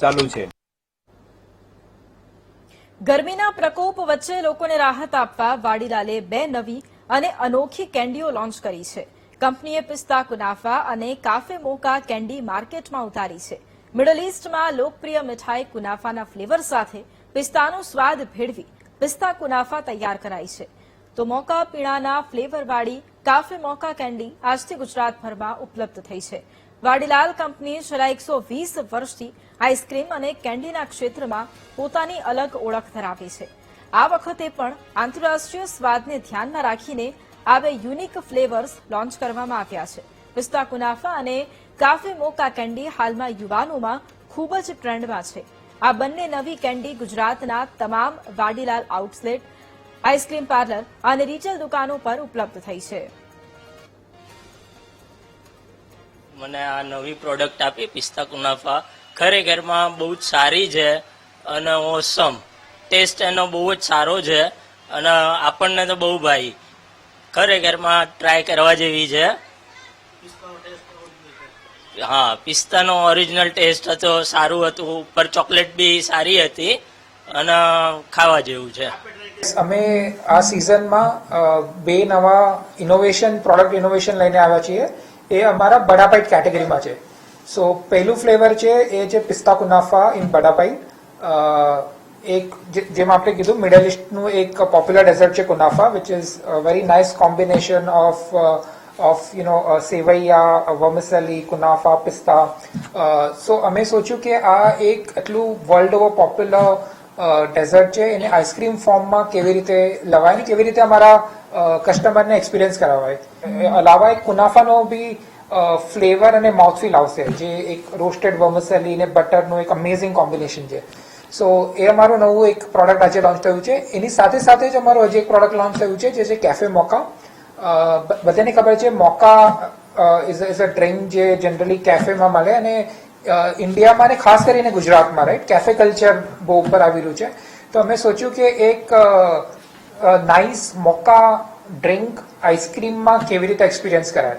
ચાલુ છે। ગરમીના પ્રકોપ વચ્ચે લોકોને રાહત આપવા વાડીલાલે 2 નવી અને અનોખી કેન્ડીઓ લોન્ચ કરી છે। કંપનીએ પિસ્તા કુનાફા અને કાફે મોકા કેન્ડી માર્કેટમાં ઉતારી છે। મિડલ ઇસ્ટમાં લોકપ્રિય મીઠાઈ કુનાફાના ફ્લેવર સાથે પિસ્તાનો સ્વાદ ભેળવી પિસ્તા કુનાફા તૈયાર કરાઈ છે। તો મોકા પીણાના ફ્લેવરવાળી કાફે મોકા કેન્ડી આજથી ગુજરાતભરમાં ઉપલબ્ધ થઈ છે। વાડીલાલ કંપની છેલ્લા 120 વર્ષથી આઈસ્ક્રીમ અને કેન્ડીના ક્ષેત્રમાં પોતાની અલગ ઓળખ ધરાવે છે। આ વખતે પણ આંતરરાષ્ટ્રીય સ્વાદને ધ્યાનમાં રાખીને આ 2 યુનિક ફ્લેવર્સ લોન્ચ કરવામાં આવ્યા છે। પિસ્તા કુનાફા અને કાફે મોકા કેન્ડી હાલમાં યુવાનોમાં ખૂબ જ ટ્રેન્ડમાં છે। આ બંને નવી કેન્ડી ગુજરાતના તમામ વાડીલાલ આઉટલેટ, આઈસ્ક્રીમ પાર્લર અને રીટેલ દુકાનો પર ઉપલબ્ધ થઈ છે। મને આ નવી પ્રોડક્ટ આપી પિસ્તા કુનાફા ખરેખરમાં બહુ જ સારી છે અને ઓસમ ટેસ્ટ એનો બહુ જ સારો છે અને આપણને તો બહુ ભાઈ ખરેખરમાં ટ્રાય કરવા જેવી છે। હા, પિસ્તાનો ઓરિજિનલ ટેસ્ટ હતો, સારું હતું, ઉપર ચોકલેટ બી સારી હતી અને ખાવા જેવું છે। અમે આ સિઝનમાં 2 નવા પ્રોડક્ટ ઇનોવેશન લઈને આવ્યા છીએ। એ અમારા બડાપાઈટ કેટેગરીમાં છે। સો પહેલું ફ્લેવર છે એ છે પિસ્તા કુનાફા ઇન બડાપાઈટ। એક જેમ આપણે કીધું મિડલ ઇસ્ટનું એક પોપ્યુલર ડેઝર્ટ છે kunafa, which is very nice combination of sevaiyan, vermicelli, kunafa, pista. So અમે સોચ્યું કે આ એક એટલું વર્લ્ડ ઓવર પોપ્યુલર ડેઝર્ટ છે એને આઈસ્ક્રીમ ફોર્મમાં કેવી રીતે લવાય ને કેવી રીતે અમારા કસ્ટમરને એક્સપિરિયન્સ કરાવાય। અલાવા એક કુનાફાનો બી ફ્લેવર અને માઉથફીલ આવશે, જે એક રોસ્ટેડ વર્મિસેલી અને બટરનું એક અમેઝિંગ કોમ્બિનેશન છે। સો એ અમારું નવું એક પ્રોડક્ટ આજે લોન્ચ થયું છે। એની સાથે સાથે જ અમારું હજી એક પ્રોડક્ટ લોન્ચ થયું છે જે છે કેફે મોકા। બધાને ખબર છે મોકા ઇઝ અ ડ્રિંક જે જનરલી કેફેમાં મળે અને ઇન્ડિયામાં અને ખાસ કરીને ગુજરાતમાં રાઈટ કેફે કલ્ચર બહુ ઉપર આવી રહ્યું છે। તો અમે સોચ્યું કે એક નાઇસ મોકા ડ્રિંક આઈસ્ક્રીમમાં કેવી રીતે એક્સપિરિયન્સ કરાય।